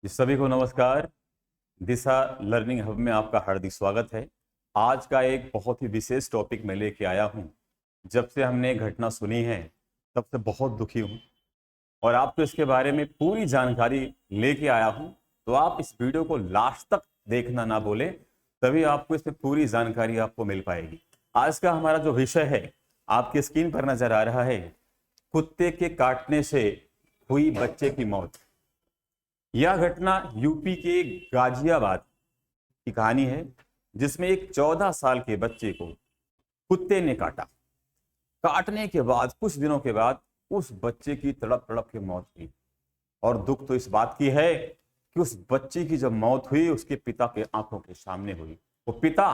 जी, सभी को नमस्कार। दिशा लर्निंग हब में आपका हार्दिक स्वागत है। आज का एक बहुत ही विशेष टॉपिक मैं लेके आया हूँ। जब से हमने घटना सुनी है तब से बहुत दुखी हूँ और आपको इसके बारे में पूरी जानकारी लेके आया हूँ। तो आप इस वीडियो को लास्ट तक देखना ना बोले, तभी आपको इसमें पूरी जानकारी आपको मिल पाएगी। आज का हमारा जो विषय है आपकी स्क्रीन पर नजर आ रहा है, कुत्ते के काटने से हुई बच्चे की मौत। यह घटना यूपी के गाजियाबाद की कहानी है, जिसमें एक 14 साल के बच्चे को कुत्ते ने काटा। काटने के बाद कुछ दिनों के बाद उस बच्चे की तड़प तड़प के मौत हुई। और दुख तो इस बात की है कि उस बच्चे की जब मौत हुई उसके पिता के आंखों के सामने हुई। वो पिता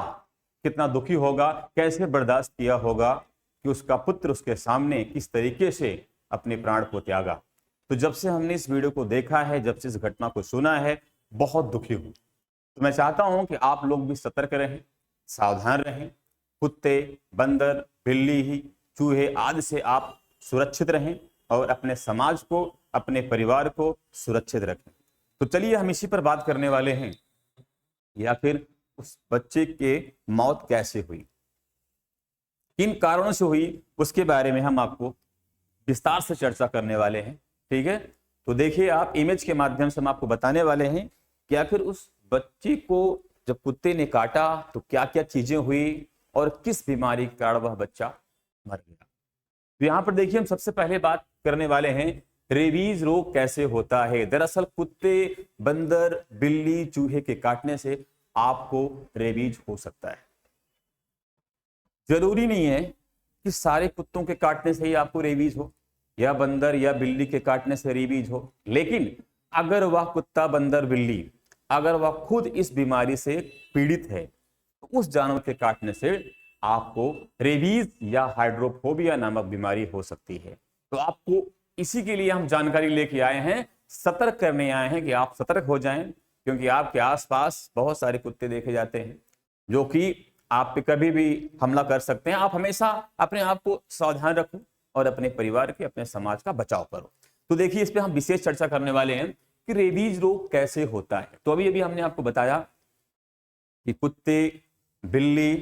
कितना दुखी होगा, कैसे बर्दाश्त किया होगा कि उसका पुत्र उसके सामने किस तरीके से अपने प्राण को त्यागा। तो जब से हमने इस वीडियो को देखा है, जब से इस घटना को सुना है, बहुत दुखी हूं। तो मैं चाहता हूं कि आप लोग भी सतर्क रहें, सावधान रहें। कुत्ते, बंदर, बिल्ली ही, चूहे आदि से आप सुरक्षित रहें और अपने समाज को, अपने परिवार को सुरक्षित रखें। तो चलिए हम इसी पर बात करने वाले हैं, या फिर उस बच्चे के मौत कैसे हुई, किन कारणों से हुई, उसके बारे में हम आपको विस्तार से चर्चा करने वाले हैं। ठीक है, तो देखिए आप इमेज के माध्यम से हम आपको बताने वाले हैं कि आखिर उस बच्चे को जब कुत्ते ने काटा तो क्या क्या चीजें हुई और किस बीमारी के कारण वह बच्चा मर गया। तो यहां पर देखिए हम सबसे पहले बात करने वाले हैं, रेबीज रोग कैसे होता है। दरअसल कुत्ते, बंदर, बिल्ली, चूहे के काटने से आपको रेबीज हो सकता है। जरूरी नहीं है कि सारे कुत्तों के काटने से ही आपको रेबीज हो, या बंदर या बिल्ली के काटने से रेबीज हो। लेकिन अगर वह कुत्ता, बंदर, बिल्ली अगर वह खुद इस बीमारी से पीड़ित है तो उस जानवर के काटने से आपको रेबीज या हाइड्रोफोबिया नामक बीमारी हो सकती है। तो आपको इसी के लिए हम जानकारी लेके आए हैं, सतर्क करने आए हैं कि आप सतर्क हो जाएं, क्योंकि आपके आसपास बहुत सारे कुत्ते देखे जाते हैं जो कि आप पे कभी भी हमला कर सकते हैं। आप हमेशा अपने आप को सावधान रखो और अपने परिवार के, अपने समाज का बचाव करो। तो देखिए इस पे हम विशेष चर्चा करने वाले हैं कि रेबीज रोग कैसे होता है। तो अभी अभी हमने आपको बताया कि कुत्ते, बिल्ली,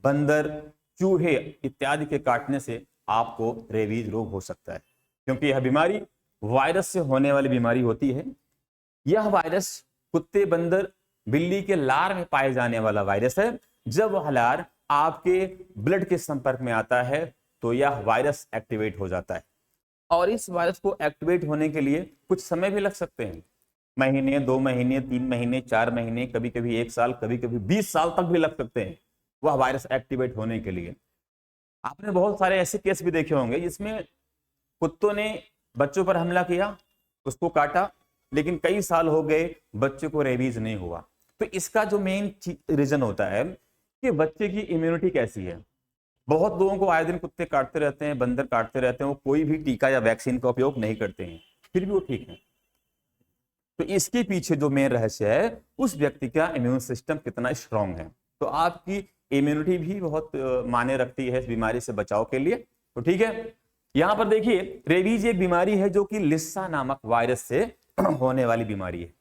बंदर, चूहे इत्यादि के काटने से आपको रेबीज रोग हो सकता है, क्योंकि यह बीमारी वायरस से होने वाली बीमारी होती है। यह वायरस कुत्ते, बंदर, बिल्ली के लार में पाए जाने वाला वायरस है। जब वह लार आपके ब्लड के संपर्क में आता है तो यह वायरस एक्टिवेट हो जाता है, और इस वायरस को एक्टिवेट होने के लिए कुछ समय भी लग सकते हैं। महीने, 2 महीने, 3 महीने, 4 महीने, कभी कभी 1 साल, कभी कभी 20 साल तक भी लग सकते हैं वह वायरस एक्टिवेट होने के लिए। आपने बहुत सारे ऐसे केस भी देखे होंगे जिसमें कुत्तों ने बच्चों पर हमला किया, उसको काटा, लेकिन कई साल हो गए बच्चे को रेबीज नहीं हुआ। तो इसका जो मेन रीजन होता है कि बच्चे की इम्यूनिटी कैसी है। बहुत लोगों को आए दिन कुत्ते काटते रहते हैं, बंदर काटते रहते हैं, वो कोई भी टीका या वैक्सीन का उपयोग नहीं करते हैं, फिर भी वो ठीक है। तो इसके पीछे जो मेन रहस्य है, उस व्यक्ति का इम्यून सिस्टम कितना स्ट्रांग है। तो आपकी इम्यूनिटी भी बहुत मायने रखती है इस बीमारी से बचाव के लिए। तो ठीक है, यहां पर देखिए रेबीज एक बीमारी है जो कि लिस्सा नामक वायरस से होने वाली बीमारी है।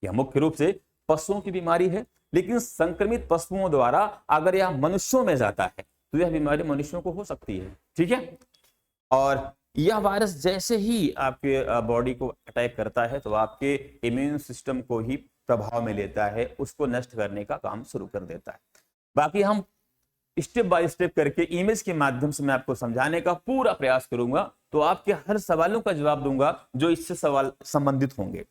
यह मुख्य रूप से पशुओं की बीमारी है, लेकिन संक्रमित पशुओं द्वारा अगर यह मनुष्यों में जाता है तो यह बीमारी मनुष्यों को हो सकती है। ठीक है, और यह वायरस जैसे ही आपके बॉडी को अटैक करता है तो आपके इम्यून सिस्टम को ही प्रभाव में लेता है, उसको नष्ट करने का काम शुरू कर देता है। बाकी हम स्टेप बाय स्टेप करके इमेज के माध्यम से मैं आपको समझाने का पूरा प्रयास करूंगा, तो आपके हर सवालों का जवाब दूंगा जो इससे सवाल संबंधित होंगे।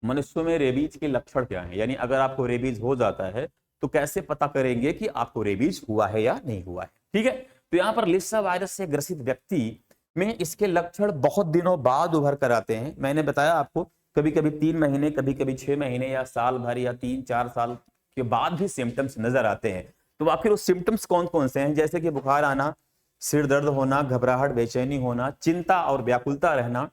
मनुष्यों में रेबीज के लक्षण क्या हैं, यानी अगर आपको रेबीज हो जाता है तो कैसे पता करेंगे कि आपको रेबीज हुआ है या नहीं हुआ है। ठीक है, तो यहाँ पर लिस्सा वायरस से ग्रसित व्यक्ति में इसके लक्षण बहुत दिनों बाद उभर कर आते हैं। मैंने बताया आपको, कभी कभी 3 महीने, कभी कभी 6 महीने या साल भर या 3-4 साल के बाद भी सिम्टम्स नजर आते हैं। तो आखिर वो सिम्टम्स कौन कौन से हैं, जैसे कि बुखार आना, सिर दर्द होना, घबराहट, बेचैनी होना, चिंता और व्याकुलता रहना,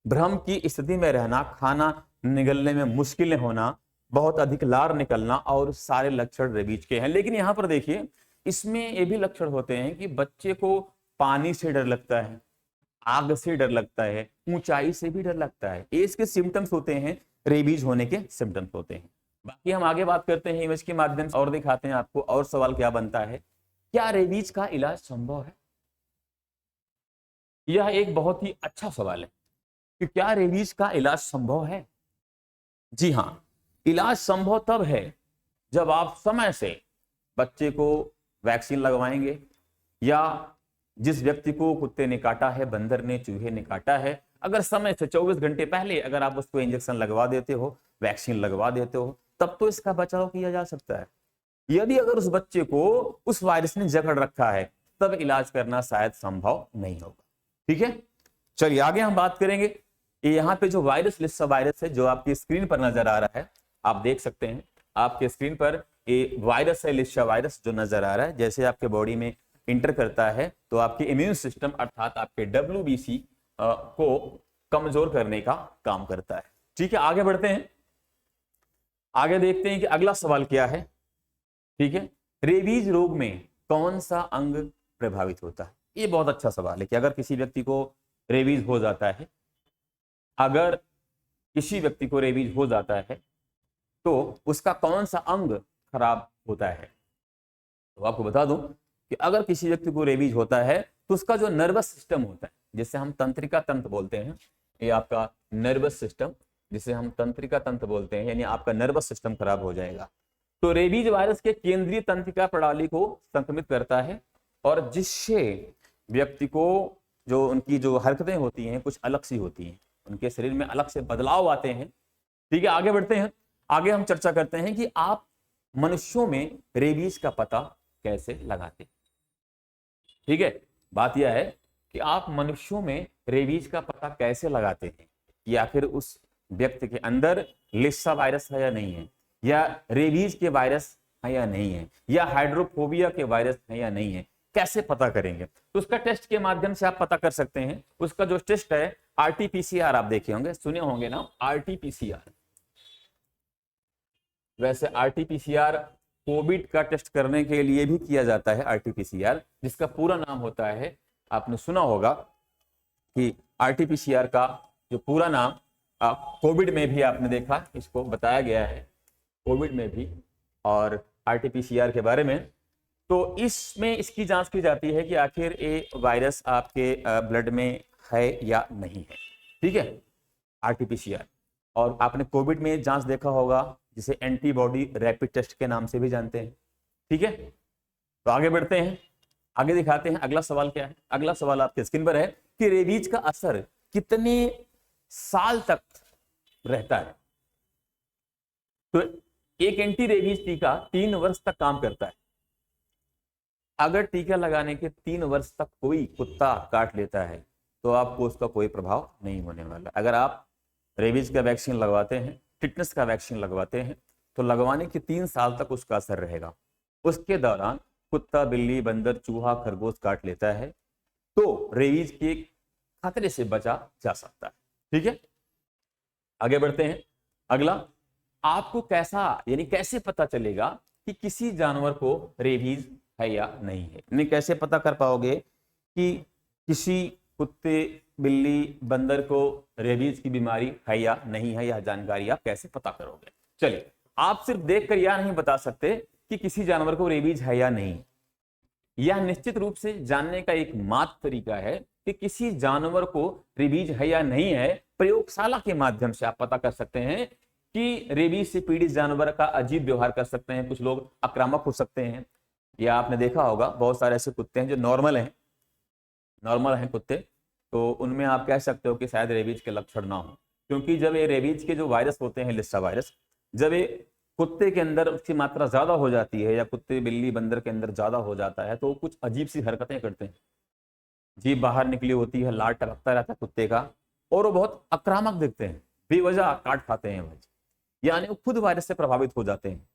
भ्रम की स्थिति में रहना, खाना निगलने में मुश्किलें होना, बहुत अधिक लार निकलना, और सारे लक्षण रेबीज के हैं। लेकिन यहाँ पर देखिए इसमें ये भी लक्षण होते हैं कि बच्चे को पानी से डर लगता है, आग से डर लगता है, ऊंचाई से भी डर लगता है। ये इसके सिम्टम्स होते हैं, रेबीज होने के सिम्टम्स होते हैं। बाकी हम आगे बात करते हैं इमेज के माध्यम से और दिखाते हैं आपको। और सवाल क्या बनता है, क्या रेबीज का इलाज संभव है? यह एक बहुत ही अच्छा सवाल है कि क्या रेबीज का इलाज संभव है। जी हाँ, इलाज संभव तब है जब आप समय से बच्चे को वैक्सीन लगवाएंगे, या जिस व्यक्ति को कुत्ते ने काटा है, बंदर ने, चूहे ने काटा है, अगर समय से 24 घंटे पहले अगर आप उसको इंजेक्शन लगवा देते हो, वैक्सीन लगवा देते हो, तब तो इसका बचाव किया जा सकता है। यदि अगर उस बच्चे को उस वायरस ने जकड़ रखा है, तब इलाज करना शायद संभव नहीं होगा। ठीक है, चलिए आगे हम बात करेंगे। यहाँ पे जो वायरस लिस्सा वायरस है जो आपकी स्क्रीन पर नजर आ रहा है, आप देख सकते हैं आपके स्क्रीन पर ये वायरस है, लिस्सा वायरस जो नजर आ रहा है। जैसे आपके बॉडी में इंटर करता है तो आपके इम्यून सिस्टम अर्थात आपके WBC को कमजोर करने का काम करता है। ठीक है, आगे बढ़ते हैं, आगे देखते हैं कि अगला सवाल क्या है। ठीक है, रेबीज रोग में कौन सा अंग प्रभावित होता है? ये बहुत अच्छा सवाल है कि अगर किसी व्यक्ति को रेबीज हो जाता है, अगर किसी व्यक्ति को रेबीज हो जाता है तो उसका कौन सा अंग खराब होता है। तो आपको बता दूं कि अगर किसी व्यक्ति को रेबीज होता है तो उसका जो नर्वस सिस्टम होता है, जिसे हम तंत्रिका तंत्र बोलते हैं, ये आपका नर्वस सिस्टम, जिसे हम तंत्रिका तंत्र बोलते हैं, यानी आपका नर्वस सिस्टम खराब हो जाएगा। तो रेबीज वायरस के केंद्रीय तंत्रिका प्रणाली को संक्रमित करता है और जिससे व्यक्ति को जो उनकी जो हरकतें होती हैं कुछ अलग सी होती हैं, उनके शरीर में अलग से बदलाव आते हैं। ठीक है, आगे बढ़ते हैं, आगे हम चर्चा करते हैं कि आप मनुष्यों में रेबीज का पता कैसे लगाते हैं। ठीक है, बात यह है कि आप मनुष्यों में रेबीज का पता कैसे लगाते हैं कि आखिर उस व्यक्ति के अंदर लिस्सा वायरस है या नहीं है, या रेबीज के वायरस है या नहीं है, या हाइड्रोफोबिया के वायरस है या नहीं है, कैसे पता करेंगे? तो उसका टेस्ट के माध्यम से आप पता कर सकते हैं। उसका जो टेस्ट है RT-PCR, आप देखे होंगे, सुने होंगे ना, RT-PCR। वैसे RT-PCR कोविड का टेस्ट करने के लिए भी किया जाता है, RT-PCR, जिसका पूरा नाम होता है, आपने सुना होगा कि RT-PCR का जो पूरा नाम कोविड में भी आपने देखा, इसको बताया गया है कोविड में भी और RT-PCR के बारे में। तो इसमें इसकी जांच की जाती है कि आखिर ये वायरस आपके ब्लड में है या नहीं है। ठीक है, RT-PCR। और आपने कोविड में जांच देखा होगा जिसे एंटीबॉडी रैपिड टेस्ट के नाम से भी जानते हैं। ठीक है, तो आगे बढ़ते हैं, आगे दिखाते हैं अगला सवाल क्या है। अगला सवाल आपके स्क्रीन पर है कि रेबीज का असर कितने साल तक रहता है। तो एक एंटी रेबीज टीका 3 वर्ष तक काम करता है। अगर टीका लगाने के 3 वर्ष तक कोई कुत्ता काट लेता है तो आपको उसका कोई प्रभाव नहीं होने वाला। अगर आप रेबीज का वैक्सीन लगवाते हैं, टिटनेस का वैक्सीन लगवाते हैं, तो लगवाने के 3 साल तक उसका असर रहेगा। उसके दौरान कुत्ता, बिल्ली, बंदर, चूहा, खरगोश काट लेता है तो रेबीज के खतरे से बचा जा सकता है। ठीक है, आगे बढ़ते हैं। अगला, आपको कैसे पता चलेगा कि किसी जानवर को रेबीज है या नहीं है? नहीं, कैसे पता कर पाओगे कि किसी कुत्ते, बिल्ली, बंदर को रेबीज की बीमारी है या नहीं है? यह जानकारी आप कैसे पता करोगे? चलिए, आप सिर्फ देखकर यह नहीं बता सकते कि किसी जानवर को रेबीज है या नहीं। यह निश्चित रूप से जानने का एक मात्र तरीका है कि किसी जानवर को रेबीज है या नहीं है। प्रयोगशाला के माध्यम से आप पता कर सकते हैं कि रेबीज से पीड़ित जानवर का अजीब व्यवहार कर सकते हैं, कुछ लोग आक्रामक हो सकते हैं, या आपने देखा होगा बहुत सारे ऐसे कुत्ते हैं जो नॉर्मल हैं कुत्ते, तो उनमें आप कह सकते हो कि शायद रेबीज के लक्षण ना हो, क्योंकि जब ये रेबीज के जो वायरस होते हैं, लिस्सा वायरस, जब ये कुत्ते के अंदर उसकी मात्रा ज्यादा हो जाती है या कुत्ते, बिल्ली, बंदर के अंदर ज्यादा हो जाता है तो कुछ अजीब सी हरकतें करते हैं। जीभ बाहर निकली होती है, लार टपकता रहता है कुत्ते का, और वो बहुत आक्रामक दिखते हैं, बेवजह काट खाते हैं, यानी वो खुद वायरस से प्रभावित हो जाते हैं,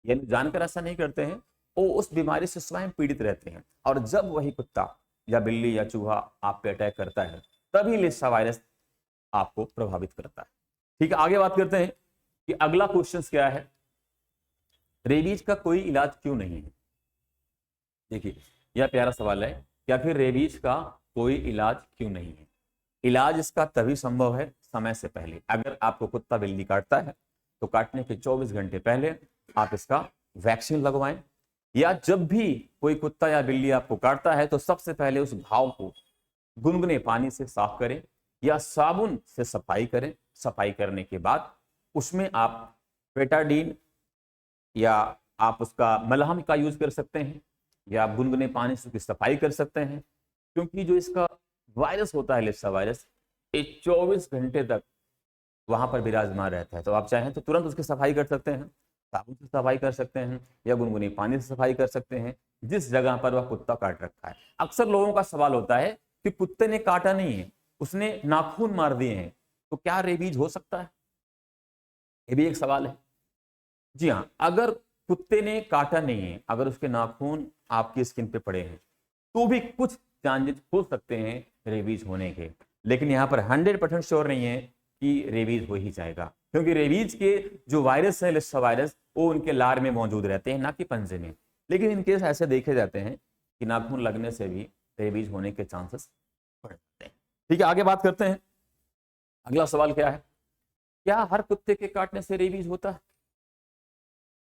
यानी जानकर ऐसा नहीं करते हैं, वो उस बीमारी से स्वयं पीड़ित रहते हैं। और जब वही कुत्ता या बिल्ली या चूहा आप पे अटैक करता है तभी लिस्सा वायरस आपको प्रभावित करता है। ठीक है, आगे बात करते हैं कि अगला क्वेश्चन क्या है, रेबीज का कोई इलाज क्यों नहीं है? देखिए, यह प्यारा सवाल है कि आखिर रेबीज का कोई इलाज क्यों नहीं है। इलाज इसका तभी संभव है समय से पहले। अगर आपको कुत्ता बिल्ली काटता है तो काटने के 24 घंटे पहले आप इसका वैक्सीन लगवाएं, या जब भी कोई कुत्ता या बिल्ली आपको काटता है तो सबसे पहले उस घाव को गुनगुने पानी से साफ करें या साबुन से सफाई करें। सफाई करने के बाद उसमें आप बेटाडीन या आप उसका मलहम का यूज कर सकते हैं, या आप गुनगुने पानी से उसकी सफाई कर सकते हैं, क्योंकि जो इसका वायरस होता है लिप्सा वायरस, ये 24 घंटे तक वहां पर विराजमान रहता है। तो आप चाहें तो तुरंत उसकी सफाई कर सकते हैं, साबुन से सफाई कर सकते हैं या गुनगुने पानी से सफाई कर सकते हैं जिस जगह पर वह कुत्ता काट रखा है। अक्सर लोगों का सवाल होता है कि कुत्ते ने काटा नहीं है, उसने नाखून मार दिए हैं, तो क्या रेबीज हो सकता है? ये भी एक सवाल है। जी हाँ, अगर कुत्ते ने काटा नहीं है, अगर उसके नाखून आपकी स्किन पे पड़े हैं तो भी कुछ चांसेस हो सकते हैं रेबीज होने के, लेकिन यहाँ पर 100% श्योर नहीं है कि रेबीज हो ही जाएगा, क्योंकि रेबीज के जो वायरस है लिप्सा वायरस, वो उनके लार में मौजूद रहते हैं, ना कि पंजे में। लेकिन इन केस ऐसे देखे जाते हैं कि नाखून लगने से भी रेबीज होने के चांसेस बढ़ जाते हैं। ठीक है, आगे बात करते हैं। अगला सवाल क्या है, क्या हर कुत्ते के काटने से रेबीज होता है?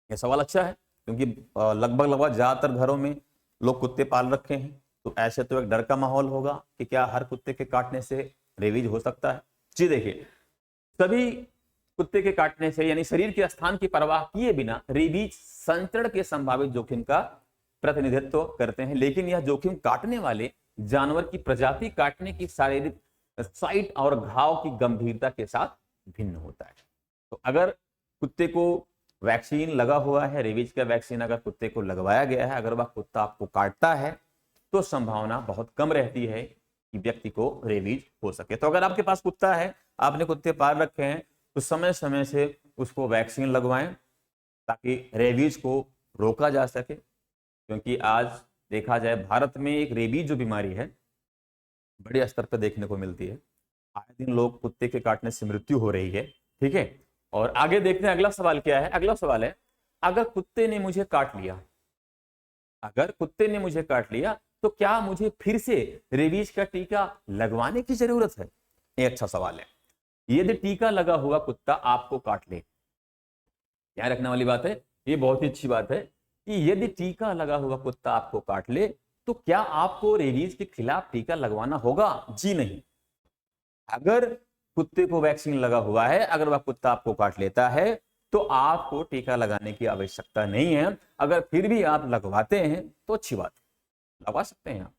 ये सवाल अच्छा है, क्योंकि लगभग ज्यादातर घरों में लोग कुत्ते पाल रखे हैं, तो ऐसे तो एक डर का माहौल होगा कि क्या हर कुत्ते के काटने से रेबीज हो सकता है। जी देखिए, सभी कुत्ते के काटने से यानी शरीर के स्थान की परवाह किए बिना रेबीज संचरण के संभावित जोखिम का प्रतिनिधित्व करते हैं, लेकिन यह जोखिम काटने वाले जानवर की प्रजाति, काटने की शारीरिक साइट और घाव की गंभीरता के साथ भिन्न होता है। तो अगर कुत्ते को वैक्सीन लगा हुआ है, रेबीज का वैक्सीन अगर कुत्ते को लगवाया गया है, अगर वह कुत्ता आपको काटता है तो संभावना बहुत कम रहती है कि व्यक्ति को रेबीज हो सके। तो अगर आपके पास कुत्ता है, आपने कुत्ते पाल रखे हैं, तो समय समय से उसको वैक्सीन लगवाएं ताकि रेबीज को रोका जा सके। क्योंकि आज देखा जाए भारत में एक रेबीज जो बीमारी है बड़े स्तर पर देखने को मिलती है। आए दिन लोग कुत्ते के काटने से मृत्यु हो रही है। ठीक है, और आगे देखते हैं अगला सवाल क्या है। अगला सवाल है, अगर कुत्ते ने मुझे काट लिया, अगर कुत्ते ने मुझे काट लिया तो क्या मुझे फिर से रेबीज का टीका लगवाने की जरूरत है? ये अच्छा सवाल है। यदि टीका लगा हुआ कुत्ता आपको काट ले, ध्यान रखने वाली बात है, ये बहुत ही अच्छी बात है कि यदि टीका लगा हुआ कुत्ता आपको काट ले तो क्या आपको रेबीज के खिलाफ टीका लगवाना होगा? जी नहीं। अगर कुत्ते को वैक्सीन लगा हुआ है, अगर वह कुत्ता आपको काट लेता है तो आपको टीका लगाने की आवश्यकता नहीं है। अगर फिर भी आप लगवाते हैं तो अच्छी बात है, लगवा सकते हैं आप।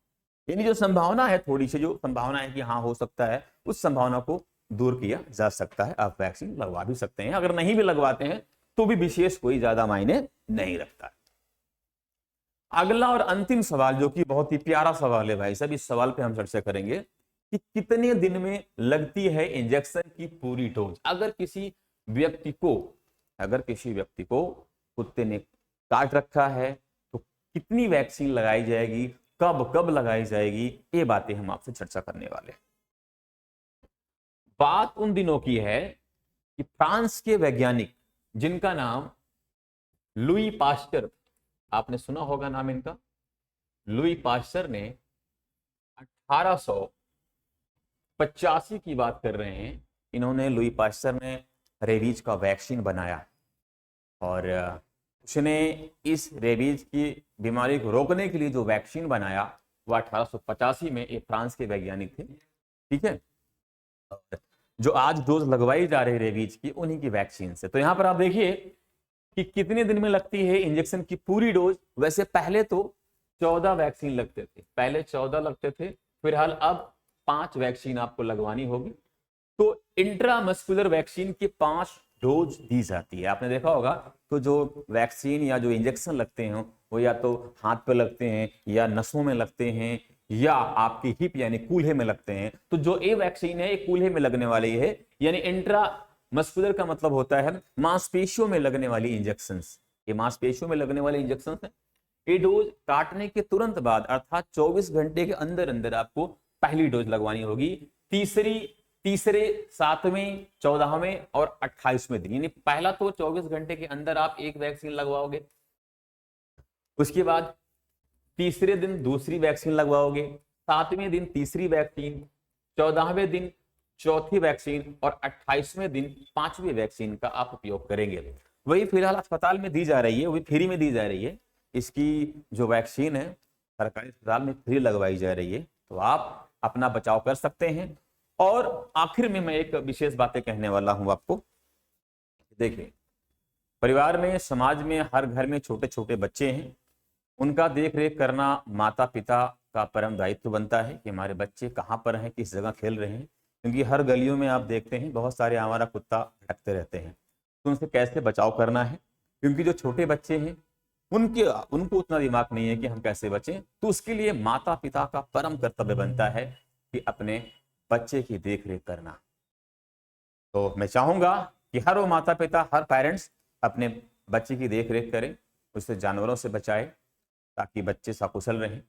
यानी जो संभावना है, थोड़ी सी जो संभावना है कि हाँ हो सकता है, उस संभावना को दूर किया जा सकता है। आप वैक्सीन लगवा भी सकते हैं, अगर नहीं भी लगवाते हैं तो भी विशेष कोई ज्यादा मायने नहीं रखता है। अगला और अंतिम सवाल, जो कि बहुत ही प्यारा सवाल है भाई साहब, इस सवाल पे हम चर्चा करेंगे कि कितने दिन में लगती है इंजेक्शन की पूरी डोज? अगर किसी व्यक्ति को कुत्ते ने काट रखा है तो कितनी वैक्सीन लगाई जाएगी, कब कब लगाई जाएगी, ये बातें हम आपसे चर्चा करने वाले हैं। बात उन दिनों की है कि फ्रांस के वैज्ञानिक जिनका नाम लुई पास्चर, आपने सुना होगा नाम इनका, लुई पास्चर ने 1885 की बात कर रहे हैं, इन्होंने लुई पास्चर ने रेबीज का वैक्सीन बनाया और उसने इस रेबीज की बीमारी को रोकने के लिए जो वैक्सीन बनाया वो 1885 में एक फ्रांस के वैज्ञानिक थे। ठीक है, जो आज डोज लगवाई जा रही रेबीज की, उन्हीं की वैक्सीन से। तो यहां पर आप देखिए कि कितने दिन में लगती है इंजेक्शन की पूरी डोज। वैसे पहले तो 14 वैक्सीन लगते थे, पहले 14 लगते थे, फिलहाल अब 5 वैक्सीन आपको लगवानी होगी। तो इंट्रामस्कुलर वैक्सीन की 5 डोज दी जाती है। आपने देखा होगा तो जो वैक्सीन या जो इंजेक्शन लगते हैं वो या तो हाथ पे लगते हैं या नसों में लगते हैं या आपकी हिप यानी कूल्हे में लगते हैं। तो जो ये वैक्सीन है ये कूल्हे में लगने वाली है, यानी इंट्रा मस्कुलर का मतलब होता है मांसपेशियों में लगने वाली इंजेक्शंस। ये मांसपेशियों में लगने वाली इंजेक्शंस हैं। ये डोज काटने के तुरंत बाद अर्थात 24 घंटे के अंदर अंदर आपको पहली डोज लगवानी होगी, तीसरे 7वें 14वें और 28वें दिन। यानी पहला तो 24 घंटे के अंदर आप एक वैक्सीन लगवाओगे, उसके बाद तीसरे दिन दूसरी वैक्सीन लगवाओगे, 7वें दिन तीसरी वैक्सीन, 14वें दिन चौथी वैक्सीन और 28वें दिन 5वीं वैक्सीन का आप उपयोग करेंगे। वही फिलहाल अस्पताल में दी जा रही है, वही फ्री में दी जा रही है। इसकी जो वैक्सीन है सरकारी अस्पताल में फ्री लगवाई जा रही है, तो आप अपना बचाव कर सकते हैं। और आखिर में मैं एक विशेष बातें कहने वाला हूं आपको। देखिए, परिवार में, समाज में, हर घर में छोटे छोटे बच्चे हैं, उनका देख रेख करना माता पिता का परम दायित्व बनता है कि हमारे बच्चे कहाँ पर हैं, किस जगह खेल रहे हैं। क्योंकि हर गलियों में आप देखते हैं बहुत सारे आवारा कुत्ता भटकते रहते हैं, तो उनसे कैसे बचाव करना है। क्योंकि जो छोटे बच्चे हैं उनको उतना दिमाग नहीं है कि हम कैसे बचें, तो उसके लिए माता पिता का परम कर्तव्य बनता है कि अपने बच्चे की देख रेख करना। तो मैं चाहूंगा कि हर वो माता पिता, हर पेरेंट्स अपने बच्चे की देख रेख करें, उसे जानवरों से बचाए ताकि बच्चे सकुशल रहें।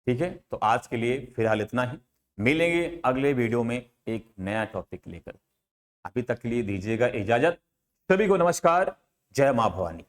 ठीक है, तो आज के लिए फिलहाल इतना ही। मिलेंगे अगले वीडियो में एक नया टॉपिक लेकर। अभी तक के लिए दीजिएगा इजाजत। सभी को नमस्कार। जय मां भवानी।